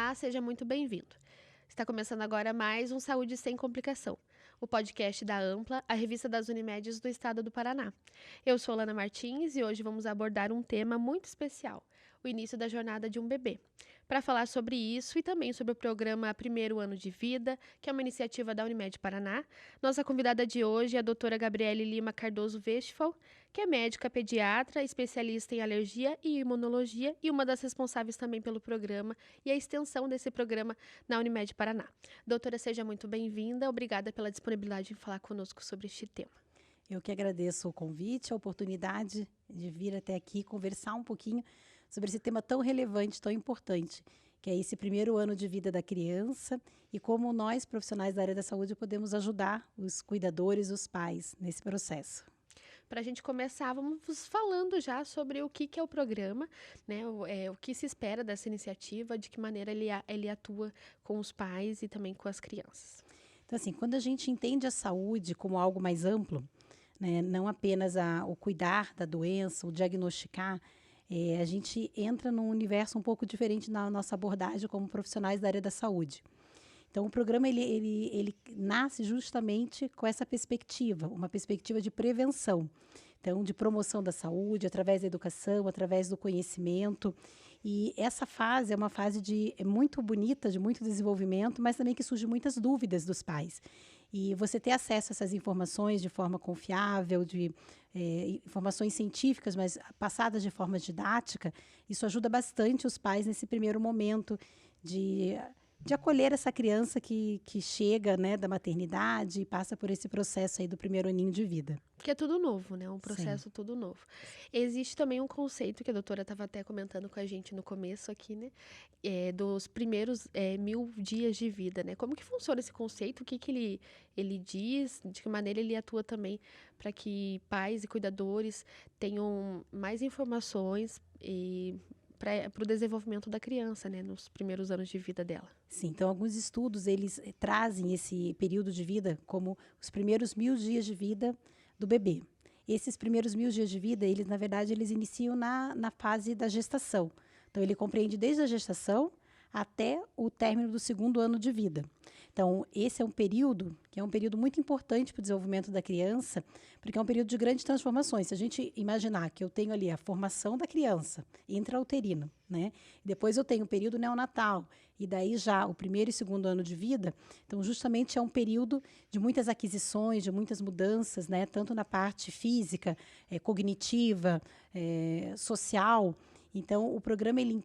Olá, seja muito bem-vindo. Está começando agora mais um Saúde Sem Complicação, o podcast da Ampla, a revista das Unimedes do Estado do Paraná. Eu sou Lana Martins e hoje vamos abordar um tema muito especial, o início da jornada de um bebê. Para falar sobre isso e também sobre o programa Primeiro Ano de Vida, que é uma iniciativa da Unimed Paraná, nossa convidada de hoje é a doutora Gabriele Lima Cardoso Westphal, que é médica pediatra, especialista em alergia e imunologia e uma das responsáveis também pelo programa e a extensão desse programa na Unimed Paraná. Doutora, seja muito bem-vinda. Obrigada pela disponibilidade em falar conosco sobre este tema. Eu que agradeço o convite, a oportunidade de vir até aqui conversar um pouquinho sobre esse tema tão relevante, tão importante, que é esse primeiro ano de vida da criança e como nós, profissionais da área da saúde, podemos ajudar os cuidadores, os pais nesse processo. Para a gente começar, vamos falando já sobre o que é o programa, né? O que se espera dessa iniciativa, de que maneira ele atua com os pais e também com as crianças. Então, assim, quando a gente entende a saúde como algo mais amplo, né, não apenas o cuidar da doença, o diagnosticar, a gente entra num universo um pouco diferente na nossa abordagem como profissionais da área da saúde. Então, o programa ele nasce justamente com essa perspectiva, uma perspectiva de prevenção. Então, de promoção da saúde, através da educação, através do conhecimento. E essa fase é uma fase muito bonita, de muito desenvolvimento, mas também que surgem muitas dúvidas dos pais. E você ter acesso a essas informações de forma confiável, informações científicas, mas passadas de forma didática, isso ajuda bastante os pais nesse primeiro momento de acolher essa criança que chega, né, da maternidade e passa por esse processo aí do primeiro aninho de vida. Porque é tudo novo, né? Um processo Sim. tudo novo. Existe também um conceito que a doutora estava até comentando com a gente no começo aqui, né? Dos primeiros 1000 dias de vida, né? Como que funciona esse conceito? O que ele diz? De que maneira ele atua também para que pais e cuidadores tenham mais informações e para o desenvolvimento da criança, né, nos primeiros anos de vida dela. Sim, então alguns estudos eles trazem esse período de vida como os primeiros 1000 dias de vida do bebê. Esses primeiros 1000 dias de vida, eles na verdade eles iniciam na fase da gestação. Então ele compreende desde a gestação até o término do segundo ano de vida. Então, esse é um período que é um período muito importante para o desenvolvimento da criança, porque é um período de grandes transformações. Se a gente imaginar que eu tenho ali a formação da criança intrauterina, né? Depois eu tenho o período neonatal, e daí já o primeiro e segundo ano de vida. Então, justamente é um período de muitas aquisições, de muitas mudanças, né? Tanto na parte física, cognitiva, social. Então, o programa ele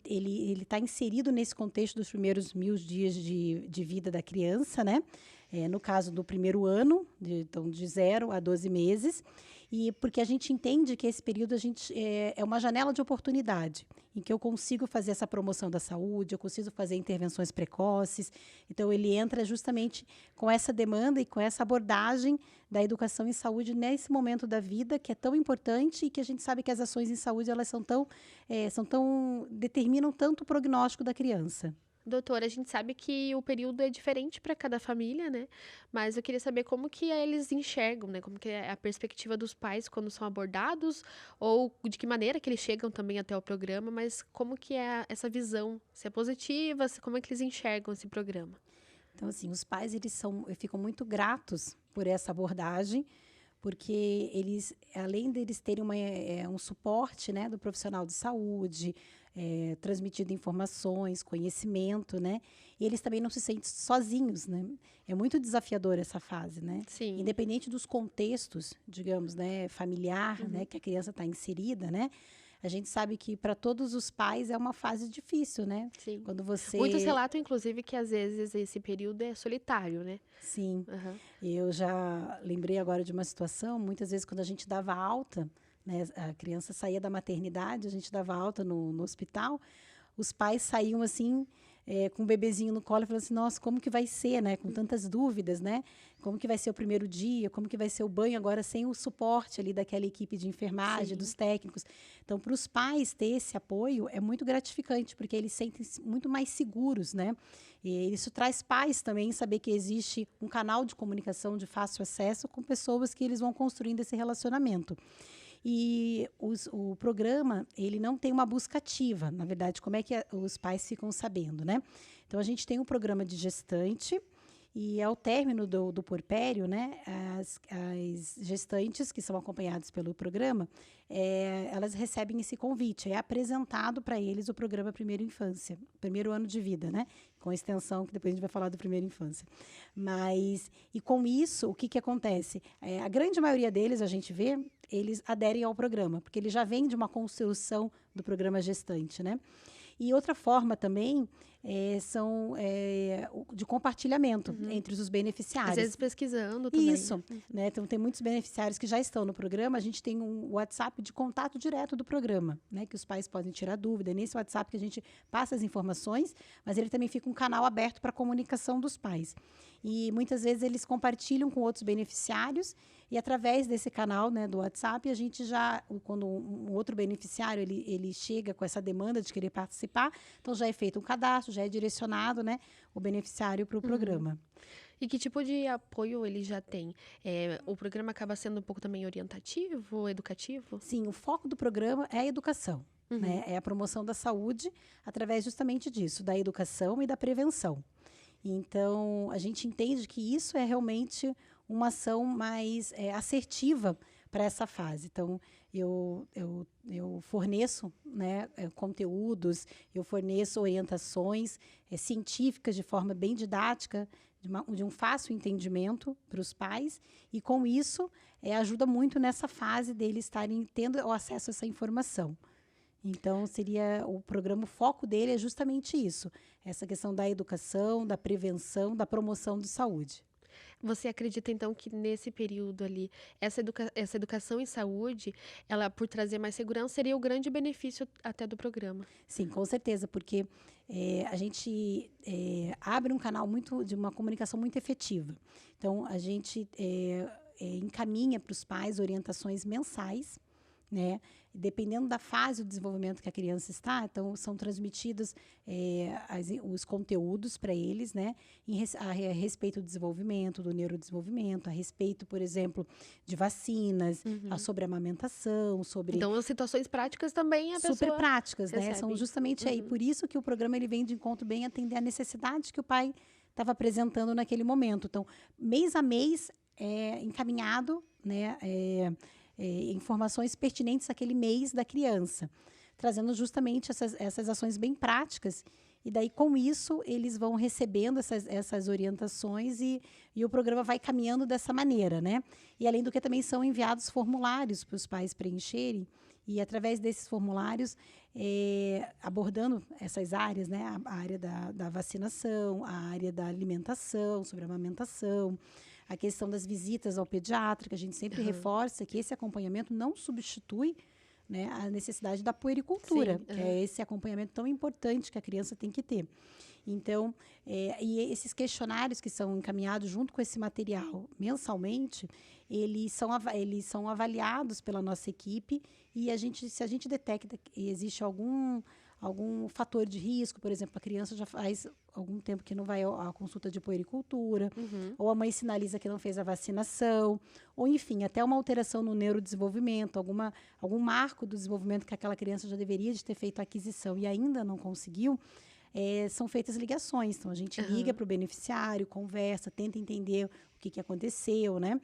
está inserido nesse contexto dos primeiros 1000 dias de vida da criança, né? No caso do primeiro ano, então de 0 a 12 meses, e porque a gente entende que esse período é uma janela de oportunidade, em que eu consigo fazer essa promoção da saúde, eu consigo fazer intervenções precoces. Então, ele entra justamente com essa demanda e com essa abordagem da educação em saúde nesse momento da vida, que é tão importante e que a gente sabe que as ações em saúde elas determinam tanto o prognóstico da criança. Doutora, a gente sabe que o período é diferente para cada família, né? Mas eu queria saber como que eles enxergam, né? Como que é a perspectiva dos pais quando são abordados, ou de que maneira que eles chegam também até o programa, mas como que é essa visão, se é positiva, como é que eles enxergam esse programa? Então, assim, os pais ficam muito gratos por essa abordagem, porque eles, além deles terem um suporte, né, do profissional de saúde, transmitindo informações, conhecimento, né, e eles também não se sentem sozinhos, né. É muito desafiador essa fase, né. Sim. Independente dos contextos, digamos, né, familiar, né, que a criança está inserida, né. A gente sabe que para todos os pais é uma fase difícil, né? Sim. Quando você... Muitos relatam, inclusive, que às vezes esse período é solitário, né? Sim. Uhum. Eu já lembrei agora de uma situação, muitas vezes quando a gente dava alta, né, a criança saía da maternidade, a gente dava alta no hospital, os pais saíam assim, com o bebezinho no colo, falando assim, nossa, como que vai ser, né? Com tantas dúvidas, né? Como que vai ser o primeiro dia, como que vai ser o banho agora sem o suporte ali daquela equipe de enfermagem, Sim. dos técnicos. Então, para os pais ter esse apoio é muito gratificante, porque eles sentem-se muito mais seguros, né? E isso traz paz também, saber que existe um canal de comunicação de fácil acesso com pessoas que eles vão construindo esse relacionamento. E o programa, ele não tem uma busca ativa. Na verdade, como é que os pais ficam sabendo, né? Então, a gente tem um programa de gestante e ao término do puerpério, né, as gestantes que são acompanhadas pelo programa, elas recebem esse convite. É apresentado para eles o programa Primeira Infância, primeiro ano de vida, né? Com extensão, que depois a gente vai falar do Primeira Infância. E com isso, o que acontece? A grande maioria deles, a gente vê, eles aderem ao programa, porque ele já vem de uma construção do programa gestante, né? E outra forma também são de compartilhamento entre os beneficiários. Às vezes pesquisando também. Isso, né? Então tem muitos beneficiários que já estão no programa. A gente tem um WhatsApp de contato direto do programa, né? Que os pais podem tirar dúvida. É nesse WhatsApp que a gente passa as informações, mas ele também fica um canal aberto para a comunicação dos pais. E muitas vezes eles compartilham com outros beneficiários e através desse canal, né, do WhatsApp, a gente já, quando um outro beneficiário ele chega com essa demanda de querer participar, então já é feito um cadastro, já é direcionado, né, o beneficiário para o programa. E que tipo de apoio ele já tem? O programa acaba sendo um pouco também orientativo, educativo? Sim, o foco do programa é a educação, né? É a promoção da saúde através justamente disso, da educação e da prevenção. Então, a gente entende que isso é realmente uma ação mais assertiva para essa fase. Então, eu forneço, né, conteúdos, eu forneço orientações científicas de forma bem didática, de um fácil entendimento para os pais, e com isso ajuda muito nessa fase deles estarem tendo o acesso a essa informação. Então, o programa, o foco dele é justamente isso, essa questão da educação, da prevenção, da promoção de saúde. Você acredita, então, que nesse período ali, essa educação em saúde, ela, por trazer mais segurança, seria o grande benefício até do programa? Sim, com certeza, porque a gente abre um canal de uma comunicação muito efetiva. Então, a gente encaminha para os pais orientações mensais, né? Dependendo da fase do desenvolvimento que a criança está, então são transmitidos os conteúdos para eles, né? A respeito do desenvolvimento, do neurodesenvolvimento, a respeito, por exemplo, de vacinas, sobre amamentação, sobre... Então, as situações práticas também a pessoa super práticas, né? recebe. São justamente aí. Por isso que o programa ele vem de encontro bem atender a necessidade que o pai estava apresentando naquele momento. Então, mês a mês, encaminhado, né? Informações pertinentes àquele mês da criança, trazendo justamente essas ações bem práticas. E daí, com isso, eles vão recebendo essas orientações e o programa vai caminhando dessa maneira, né? E, além do que, também são enviados formulários para os pais preencherem e, através desses formulários, abordando essas áreas, né? A área da vacinação, a área da alimentação, sobre a amamentação, a questão das visitas ao pediatra, que a gente sempre reforça que esse acompanhamento não substitui, né, a necessidade da puericultura, que é esse acompanhamento tão importante que a criança tem que ter. Então, e esses questionários que são encaminhados junto com esse material mensalmente, eles são avaliados pela nossa equipe e se a gente detecta que existe algum fator de risco, por exemplo, a criança já faz algum tempo que não vai à consulta de puericultura, ou a mãe sinaliza que não fez a vacinação, ou enfim, até uma alteração no neurodesenvolvimento, algum marco do desenvolvimento que aquela criança já deveria de ter feito a aquisição e ainda não conseguiu, são feitas ligações. Então, a gente liga para o beneficiário, conversa, tenta entender o que aconteceu, né?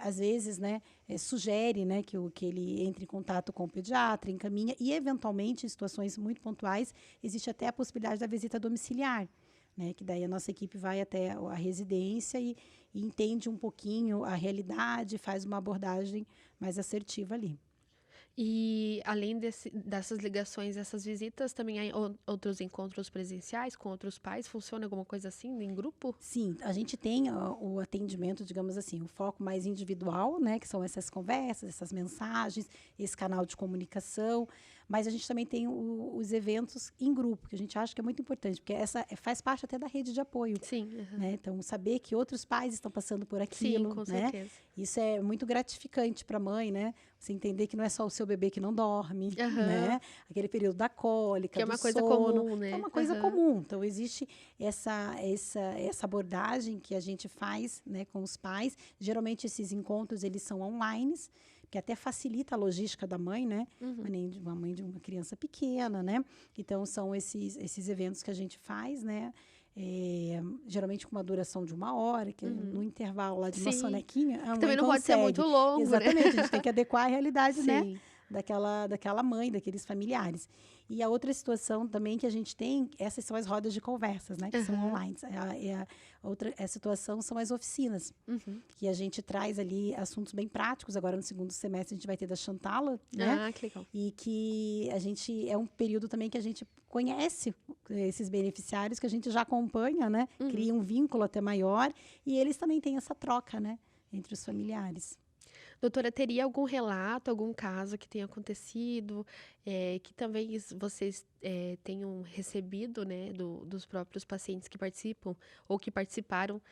Às vezes, né, sugere, né, que ele entre em contato com o pediatra, encaminha, e, eventualmente, em situações muito pontuais, existe até a possibilidade da visita domiciliar, né? Que daí a nossa equipe vai até a residência e entende um pouquinho a realidade, faz uma abordagem mais assertiva ali. E, além dessas ligações, essas visitas, também há outros encontros presenciais com outros pais? Funciona alguma coisa assim, em grupo? Sim, a gente tem o atendimento, digamos assim, o foco mais individual, né? Que são essas conversas, essas mensagens, esse canal de comunicação. Mas a gente também tem os eventos em grupo, que a gente acha que é muito importante, porque essa faz parte até da rede de apoio. Sim. Né? Então, saber que outros pais estão passando por aquilo. Sim, com né? certeza. Isso é muito gratificante para a mãe, né? Você entender que não é só o seu bebê que não dorme, né? Aquele período da cólica, que é uma do coisa sono, comum, né? que é uma coisa comum. Então, existe essa abordagem que a gente faz, né, com os pais. Geralmente, esses encontros, eles são online, que até facilita a logística da mãe, né? Uma mãe de uma criança pequena, né? Então, são esses eventos que a gente faz, né? Geralmente com uma duração de 1 hora, que no intervalo lá de uma sonequinha, a mãe também não pode ser muito longo, exatamente, né? a gente tem que adequar a realidade, né? Sim. Daquela mãe, daqueles familiares. E a outra situação também que a gente tem, essas são as rodas de conversas, né? Que são online. A situação são as oficinas, que a gente traz ali assuntos bem práticos. Agora, no segundo semestre, a gente vai ter da Chantala, né? Ah, que legal. E que a gente, é um período também que a gente conhece esses beneficiários, que a gente já acompanha, né? Cria um vínculo até maior. E eles também têm essa troca, né? Entre os familiares. Doutora, teria algum relato, algum caso que tenha acontecido, que também vocês tenham recebido, né, dos próprios pacientes que participam ou que participaram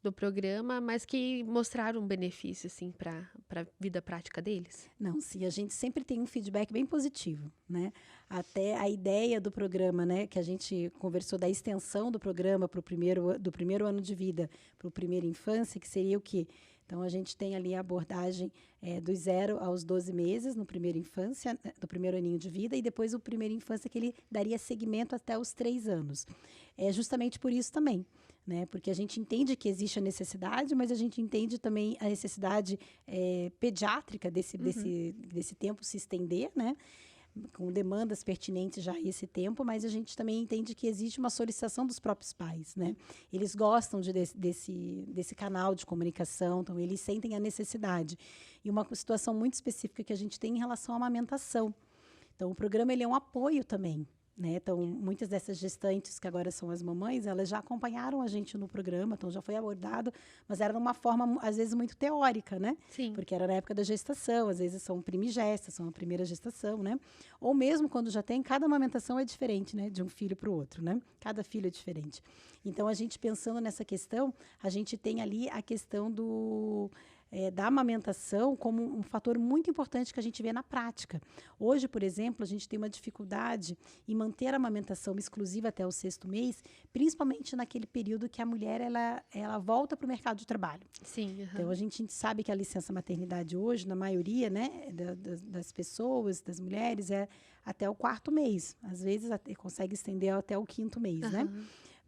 do programa, mas que mostraram um benefício, assim, para a vida prática deles? Não, sim, a gente sempre tem um feedback bem positivo, né? Até a ideia do programa, né, que a gente conversou da extensão do programa do primeiro ano de vida para o primeira infância, que seria o quê? Então, a gente tem ali a abordagem dos 0 aos 12 meses, no primeira infância, do primeiro aninho de vida, e depois o primeira infância que ele daria seguimento até os 3 anos. É justamente por isso também, né? Porque a gente entende que existe a necessidade, mas a gente entende também a necessidade pediátrica desse tempo se estender, né? Com demandas pertinentes já a esse tempo, mas a gente também entende que existe uma solicitação dos próprios pais, né? Eles gostam desse canal de comunicação, então eles sentem a necessidade. E uma situação muito específica que a gente tem em relação à amamentação. Então, o programa ele é um apoio também, né? Então, muitas dessas gestantes, que agora são as mamães, elas já acompanharam a gente no programa, então já foi abordado, mas era de uma forma, às vezes, muito teórica, né? Sim. Porque era na época da gestação, às vezes são primigestas, são a primeira gestação, né? Ou mesmo quando já tem, cada amamentação é diferente, né? De um filho para o outro, né? Cada filho é diferente. Então, a gente pensando nessa questão, a gente tem ali a questão da amamentação como um fator muito importante que a gente vê na prática. Hoje, por exemplo, a gente tem uma dificuldade em manter a amamentação exclusiva até o 6º mês, principalmente naquele período que a mulher ela volta para o mercado de trabalho. Sim. Então, a gente sabe que a licença maternidade hoje, na maioria, né, das pessoas, das mulheres, é até o 4º mês. Às vezes, consegue estender até o 5º mês, né?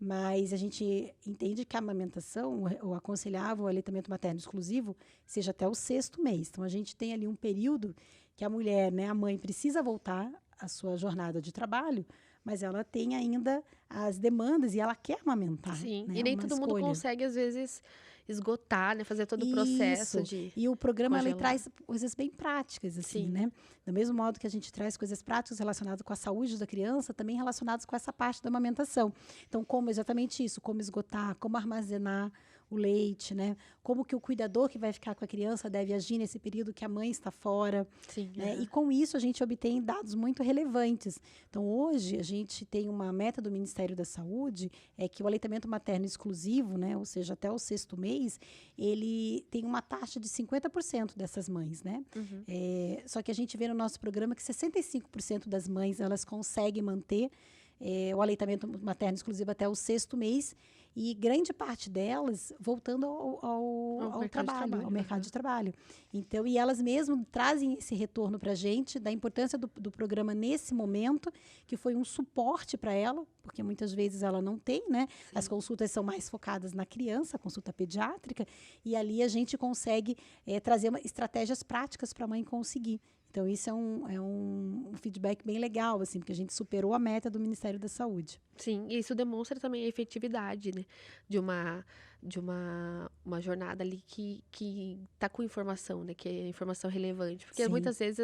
Mas a gente entende que a amamentação, o aconselhável, o aleitamento materno exclusivo, seja até o 6º mês. Então, a gente tem ali um período que a mulher, né, a mãe, precisa voltar à sua jornada de trabalho, mas ela tem ainda as demandas e ela quer amamentar. Sim, né? e nem Uma todo mundo escolha. consegue, às vezes, esgotar, né? Fazer todo o processo Isso. de E o programa ele congelar. traz coisas bem práticas, assim, Sim. né? Do mesmo modo que a gente traz coisas práticas relacionadas com a saúde da criança, também relacionadas com essa parte da amamentação. Então, como exatamente isso, como esgotar, como armazenar o leite, né? Como que o cuidador que vai ficar com a criança deve agir nesse período que a mãe está fora. Sim. Né? E com isso a gente obtém dados muito relevantes. Então, hoje, a gente tem uma meta do Ministério da Saúde, que o aleitamento materno exclusivo, né? Ou seja, até o 6º mês, ele tem uma taxa de 50% dessas mães, né? Só que a gente vê no nosso programa que 65% das mães, elas conseguem manter o aleitamento materno exclusivo até o 6º mês, e grande parte delas voltando ao trabalho, ao mercado de trabalho. Então, e elas mesmo trazem esse retorno para a gente da importância do programa nesse momento, que foi um suporte para ela, porque muitas vezes ela não tem, né? Sim. As consultas são mais focadas na criança, a consulta pediátrica, e ali a gente consegue trazer estratégias práticas para a mãe conseguir. Então, isso é um feedback bem legal, assim, porque a gente superou a meta do Ministério da Saúde. Sim, e isso demonstra também a efetividade, né, de uma jornada ali que tá com informação, né, que é informação relevante. Porque Sim. muitas vezes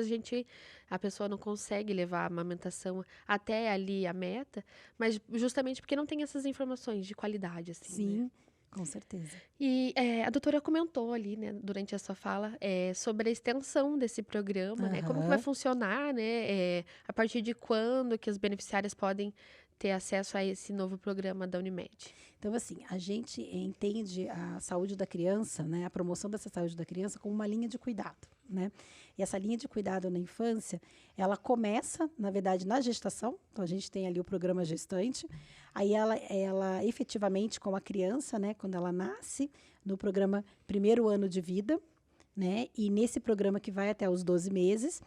a pessoa não consegue levar a amamentação até ali a meta, mas justamente porque não tem essas informações de qualidade, assim, Sim. né? Com certeza. E a doutora comentou ali, né, durante a sua fala, sobre a extensão desse programa, né? Como que vai funcionar, né? A partir de quando que as beneficiárias podem ter acesso a esse novo programa da Unimed? Então, assim, a gente entende a saúde da criança, né, a promoção dessa saúde da criança como uma linha de cuidado, né? E essa linha de cuidado na infância, ela começa, na verdade, na gestação. Então, a gente tem ali o programa gestante. Aí, ela efetivamente, com a criança, né, quando ela nasce, no programa primeiro ano de vida, né? E nesse programa que vai até os 12 meses.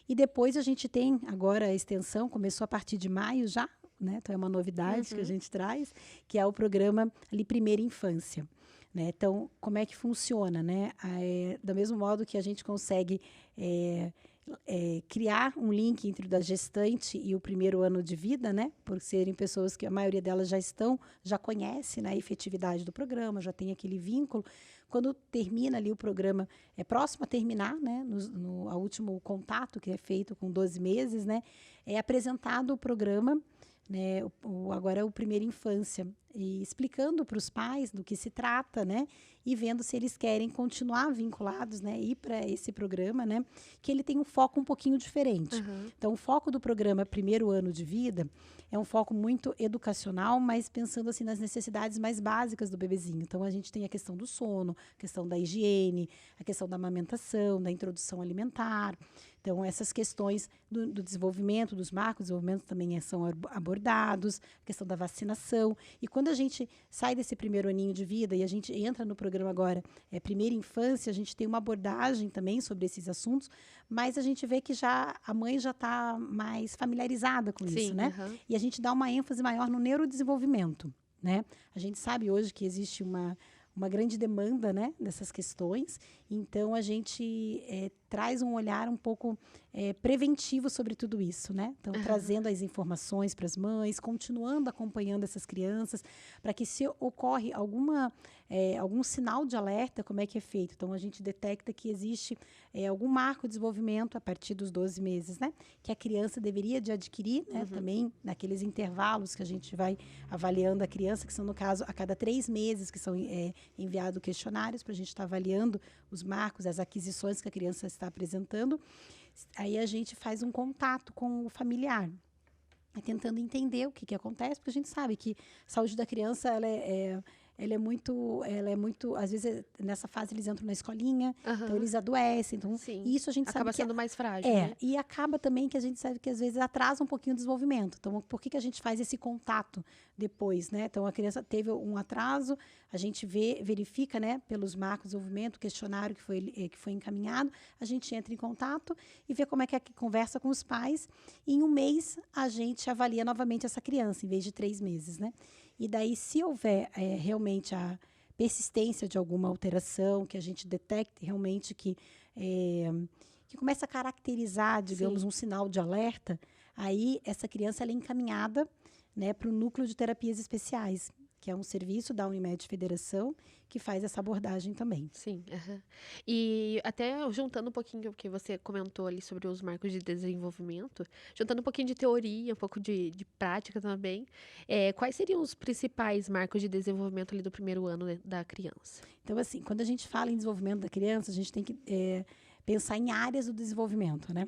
E depois a gente tem agora a extensão, começou a partir de maio já, né? Então é uma novidade que a gente traz, que é o programa ali Primeira Infância. Né? Então, como é que funciona? Né? Do mesmo modo que a gente consegue criar um link entre o da gestante e o primeiro ano de vida, né? Por serem pessoas que a maioria delas já conhece, né, a efetividade do programa, já tem aquele vínculo. Quando termina ali o programa, é próximo a terminar, né, ao último contato que é feito com 12 meses, né, é apresentado o programa, né, agora é o Primeira Infância, e explicando para os pais do que se trata, né, e vendo se eles querem continuar vinculados, né, ir para esse programa, né, que ele tem um foco um pouquinho diferente. Então, o foco do programa Primeiro Ano de Vida é um foco muito educacional, mas pensando assim nas necessidades mais básicas do bebezinho. Então, a gente tem a questão do sono, a questão da higiene, a questão da amamentação, da introdução alimentar. Então, essas questões do desenvolvimento, dos marcos de desenvolvimento também são abordados, a questão da vacinação. E quando a gente sai desse primeiro aninho de vida e a gente entra no programa agora, Primeira Infância, a gente tem uma abordagem também sobre esses assuntos, mas a gente vê que a mãe já está mais familiarizada com isso, né? E a gente dá uma ênfase maior no neurodesenvolvimento, né? A gente sabe hoje que existe uma grande demanda, né, dessas questões. Então, a gente traz um olhar um pouco preventivo sobre tudo isso, né? Então, trazendo as informações para as mães, continuando acompanhando essas crianças, para que se ocorre algum sinal de alerta, como é que é feito? Então, a gente detecta que existe algum marco de desenvolvimento a partir dos 12 meses, né? Que a criança deveria de adquirir, né? Também naqueles intervalos que a gente vai avaliando a criança, que são, no caso, a cada 3 meses que são enviados questionários para a gente estar avaliando os marcos, as aquisições que a criança está apresentando. Aí a gente faz um contato com o familiar, tentando entender o que acontece, porque a gente sabe que a saúde da criança ela é muito, às vezes nessa fase eles entram na escolinha, então eles adoecem, então isso a gente acaba sabe sendo mais frágil, né? E acaba também que a gente sabe que às vezes atrasa um pouquinho o desenvolvimento. Então, por que a gente faz esse contato depois, né? Então, a criança teve um atraso, a gente verifica, né, pelos marcos de desenvolvimento, questionário que foi encaminhado, a gente entra em contato e vê como é que conversa com os pais, e em um mês a gente avalia novamente essa criança, em vez de 3 meses, né? E daí, se houver realmente a persistência de alguma alteração, que a gente detecte realmente que começa a caracterizar, digamos, um sinal de alerta, aí essa criança ela é encaminhada, né, para o Núcleo de Terapias Especiais, que é um serviço da Unimed Federação, que faz essa abordagem também. Sim. E até juntando um pouquinho o que você comentou ali sobre os marcos de desenvolvimento, juntando um pouquinho de teoria, um pouco de prática também, quais seriam os principais marcos de desenvolvimento ali do primeiro ano da criança? Então, assim, quando a gente fala em desenvolvimento da criança, a gente tem que pensar em áreas do desenvolvimento, né?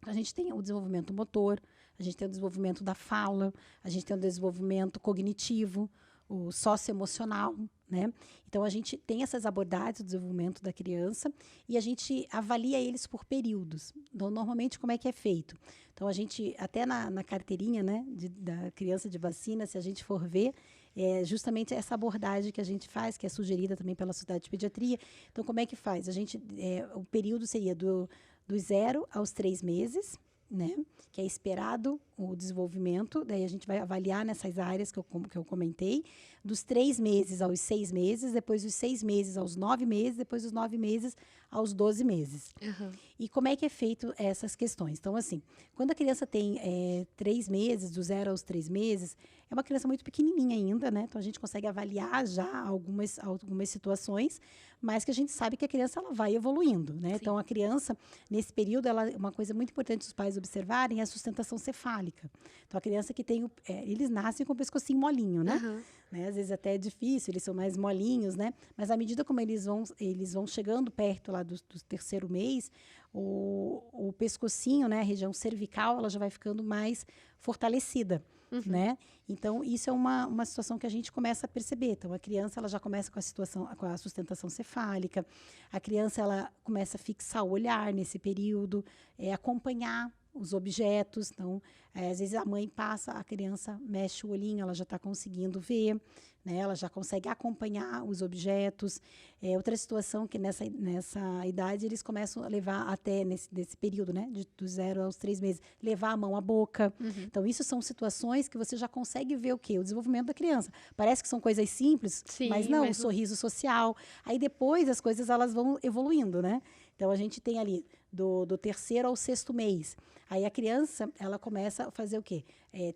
A gente tem o desenvolvimento motor, a gente tem o desenvolvimento da fala, a gente tem o desenvolvimento cognitivo, o socioemocional, né? Então, a gente tem essas abordagens do desenvolvimento da criança e a gente avalia eles por períodos. Então, normalmente, como é que é feito? Então, a gente, até na carteirinha, né, da criança de vacina, se a gente for ver, justamente essa abordagem que a gente faz, que é sugerida também pela Sociedade de Pediatria. Então, como é que faz? O período seria do 0 aos 3 meses, né? Que é esperado o desenvolvimento, daí a gente vai avaliar nessas áreas que eu comentei, dos 3 meses aos 6 meses, depois dos 6 meses aos 9 meses, depois dos 9 meses aos 12 meses. E como é que é feito essas questões? Então, assim, quando a criança tem 3 meses, do 0 aos 3 meses, é uma criança muito pequenininha ainda, né? Então, a gente consegue avaliar já algumas situações, mas que a gente sabe que a criança ela vai evoluindo, né? Sim. Então, a criança, nesse período, uma coisa muito importante os pais observarem é a sustentação cefálica. Então, a criança que tem eles nascem com o pescocinho molinho, né? Né? Às vezes até é difícil, eles são mais molinhos, né? Mas à medida como eles vão chegando perto lá do terceiro mês, o pescocinho, né, a região cervical, ela já vai ficando mais fortalecida, né? Então, isso é uma situação que a gente começa a perceber. Então, a criança, ela já começa com a sustentação cefálica, a criança, ela começa a fixar o olhar nesse período, acompanhar, os objetos. Então, às vezes a mãe passa, a criança mexe o olhinho, ela já está conseguindo ver, né? Ela já consegue acompanhar os objetos. Outra situação que nessa idade eles começam a levar até nesse período, né? Do 0 aos 3 meses, levar a mão à boca. Então, isso são situações que você já consegue ver o quê? O desenvolvimento da criança. Parece que são coisas simples, Sim, mas não, o sorriso social. Aí depois as coisas elas vão evoluindo, né? Então, a gente tem ali do 3º ao 6º mês. Aí a criança, ela começa a fazer o quê?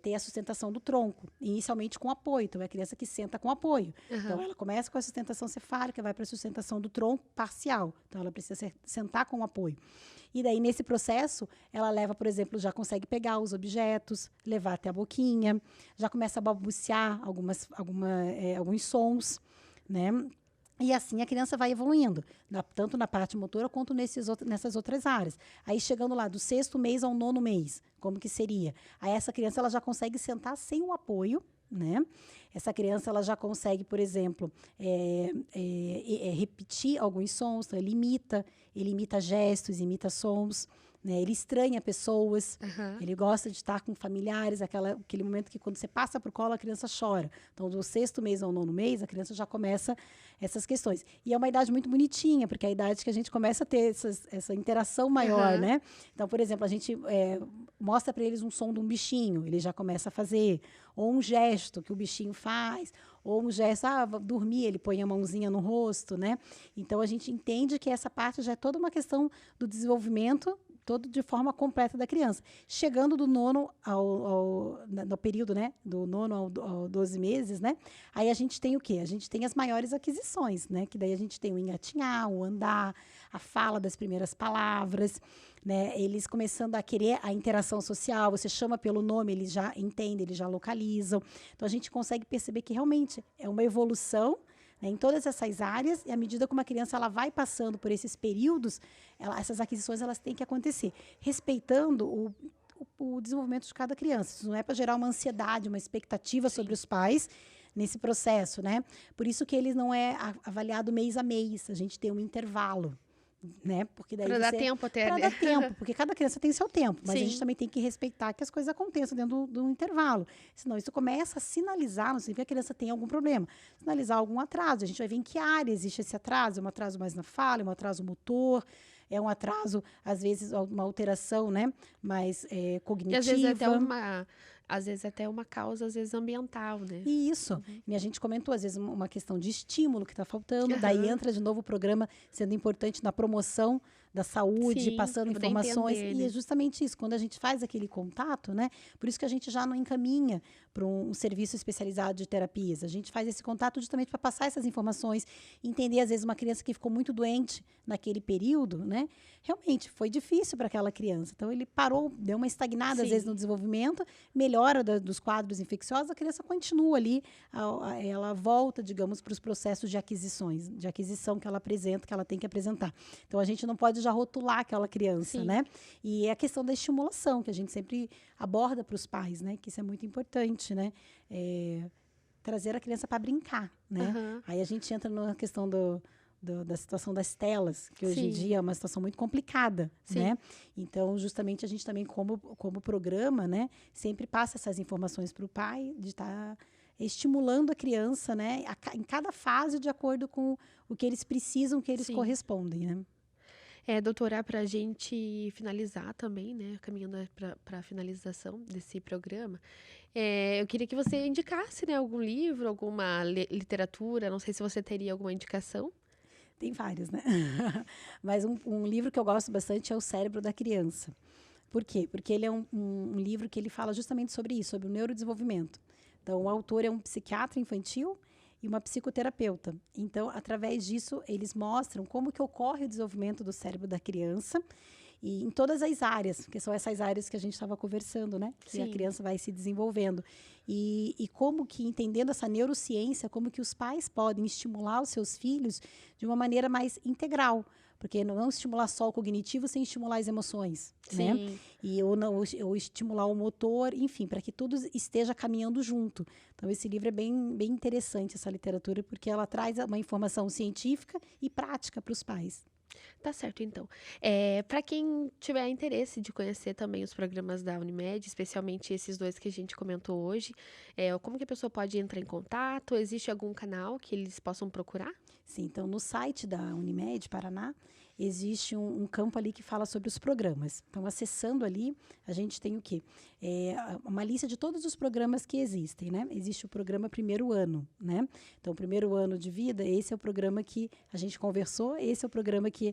Ter a sustentação do tronco, inicialmente com apoio. Então, é a criança que senta com apoio. Então, ela começa com a sustentação cefálica, vai para a sustentação do tronco parcial. Então, ela precisa sentar com apoio. E daí, nesse processo, ela leva, por exemplo, já consegue pegar os objetos, levar até a boquinha, já começa a balbuciar alguns sons, né? E assim a criança vai evoluindo, tanto na parte motora quanto nessas outras áreas. Aí chegando lá do 6º mês ao 9º mês, como que seria? Aí essa criança ela já consegue sentar sem o apoio, né? Essa criança ela já consegue, por exemplo, repetir alguns sons, então ele imita gestos, imita sons. Né? Ele estranha pessoas, ele gosta de estar com familiares, aquele momento que quando você passa por colo, a criança chora. Então, do 6º mês ao 9º mês, a criança já começa essas questões. E é uma idade muito bonitinha, porque é a idade que a gente começa a ter essa interação maior, né? Então, por exemplo, a gente mostra para eles um som de um bichinho, ele já começa a fazer. Ou um gesto que o bichinho faz, ou um gesto, dormir, ele põe a mãozinha no rosto, né? Então, a gente entende que essa parte já é toda uma questão do desenvolvimento todo de forma completa da criança. Chegando do 9º no período, né, do 9º ao 12 meses, né, aí a gente tem o quê? A gente tem as maiores aquisições, né, que daí a gente tem o engatinhar, o andar, a fala das primeiras palavras, né, eles começando a querer a interação social, você chama pelo nome, eles já entendem, eles já localizam. Então, a gente consegue perceber que realmente é uma evolução, né, em todas essas áreas, e à medida que uma criança ela vai passando por esses períodos, essas aquisições elas têm que acontecer, respeitando o desenvolvimento de cada criança. Isso não é para gerar uma ansiedade, uma expectativa sobre os pais nesse processo, né? Por isso que ele não é avaliado mês a mês, a gente tem um intervalo. Né? Porque daí para dar tempo até. Para dar tempo, porque cada criança tem seu tempo, mas Sim. a gente também tem que respeitar que as coisas aconteçam dentro do intervalo. Senão isso começa a sinalizar, não sei que a criança tem algum problema, sinalizar algum atraso. A gente vai ver em que área existe esse atraso. É um atraso mais na fala, é um atraso motor, é um atraso, às vezes, uma alteração, né? Mais cognitiva. E às vezes até uma causa, às vezes ambiental, né? Isso. E a gente comentou, às vezes, uma questão de estímulo que está faltando. Daí entra de novo o programa sendo importante na promoção da saúde, Sim, passando informações. entender, E é né? justamente isso, quando a gente faz aquele contato, né? Por isso que a gente já não encaminha para um serviço especializado de terapias. A gente faz esse contato justamente para passar essas informações, entender, às vezes, uma criança que ficou muito doente naquele período, né? Realmente, foi difícil para aquela criança. Então, ele parou, deu uma estagnada, às vezes, no desenvolvimento, melhora dos quadros infecciosos, a criança continua ali, ela volta, digamos, para os processos de aquisição que ela apresenta, que ela tem que apresentar. Então, a gente não pode já rotular aquela criança, né? E é a questão da estimulação, que a gente sempre aborda para os pais, né? Que isso é muito importante, né? Trazer a criança para brincar, né? Aí a gente entra na questão da situação das telas, que hoje em dia é uma situação muito complicada, né? Então, justamente, a gente também, como programa, né? Sempre passa essas informações para o pai, de estar estimulando a criança, né? Em cada fase, de acordo com o que eles precisam, que eles correspondem, né? Doutora, para a gente finalizar também, né? Caminhando para a finalização desse programa, eu queria que você indicasse, né, algum livro, alguma literatura, não sei se você teria alguma indicação. Tem vários, né? Mas um livro que eu gosto bastante é O Cérebro da Criança. Por quê? Porque ele é um livro que ele fala justamente sobre isso, sobre o neurodesenvolvimento. Então, o autor é um psiquiatra infantil e uma psicoterapeuta. Então, através disso, eles mostram como que ocorre o desenvolvimento do cérebro da criança e em todas as áreas, que são essas áreas que a gente estava conversando, né? Que a criança vai se desenvolvendo. E como que, entendendo essa neurociência, como que os pais podem estimular os seus filhos de uma maneira mais integral. Porque não estimular só o cognitivo sem estimular as emoções, né? Ou estimular o motor, enfim, para que tudo esteja caminhando junto. Então, esse livro é bem, bem interessante, essa literatura, porque ela traz uma informação científica e prática para os pais. Tá certo, então. Para quem tiver interesse de conhecer também os programas da Unimed, especialmente esses dois que a gente comentou hoje, como que a pessoa pode entrar em contato? Existe algum canal que eles possam procurar? Sim, então no site da Unimed Paraná existe um campo ali que fala sobre os programas. Então, acessando ali, a gente tem o quê? Uma lista de todos os programas que existem, né? Existe o programa Primeiro Ano, né? Então, o Primeiro Ano de Vida, esse é o programa que a gente conversou, esse é o programa que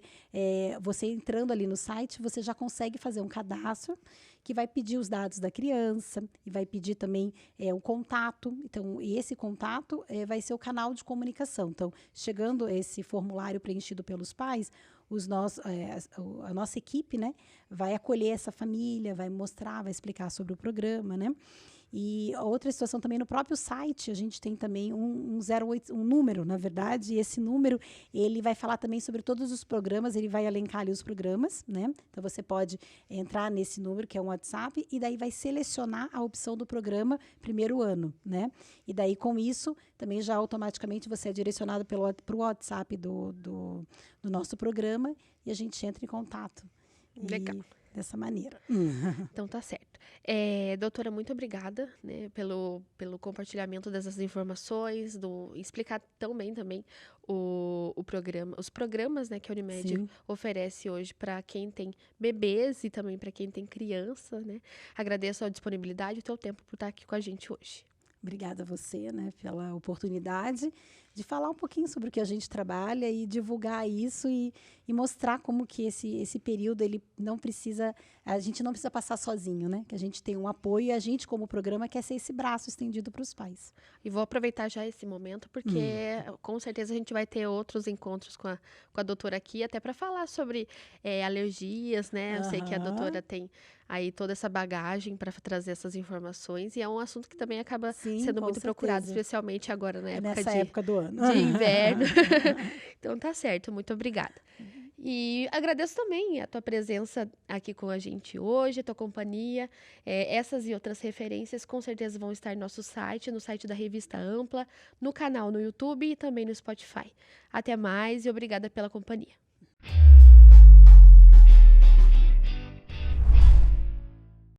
você entrando ali no site, você já consegue fazer um cadastro que vai pedir os dados da criança e vai pedir também um contato. Então, esse contato vai ser o canal de comunicação. Então, chegando esse formulário preenchido pelos pais, a nossa equipe, né, vai acolher essa família, vai mostrar, vai explicar sobre o programa, né? E outra situação também no próprio site, a gente tem também um número, na verdade, e esse número, ele vai falar também sobre todos os programas, ele vai elencar ali os programas, né? Então, você pode entrar nesse número, que é um WhatsApp, e daí vai selecionar a opção do programa Primeiro Ano, né? E daí, com isso, também já automaticamente você é direcionado para o WhatsApp do nosso programa e a gente entra em contato. Legal. Dessa maneira. Então tá certo. Doutora, muito obrigada, né, pelo compartilhamento dessas informações, explicar tão bem também o programa, os programas, né, que a Unimed Sim. oferece hoje para quem tem bebês e também para quem tem criança, né? Agradeço a disponibilidade e o teu tempo por estar aqui com a gente hoje. Obrigada a você, né, pela oportunidade de falar um pouquinho sobre o que a gente trabalha e divulgar isso e mostrar como que esse período ele não precisa, a gente não precisa passar sozinho, né? Que a gente tem um apoio e a gente como programa quer ser esse braço estendido para os pais. E vou aproveitar já esse momento, porque com certeza a gente vai ter outros encontros com a doutora aqui, até para falar sobre alergias, né? Eu sei que a doutora tem aí toda essa bagagem para trazer essas informações, e é um assunto que também acaba sendo muito procurado, especialmente agora na época época do ano. De inverno. Então tá certo, muito obrigada. E agradeço também a tua presença aqui com a gente hoje, a tua companhia. Essas e outras referências com certeza vão estar no nosso site, no site da Revista Ampla, no canal no YouTube e também no Spotify. Até mais e obrigada pela companhia.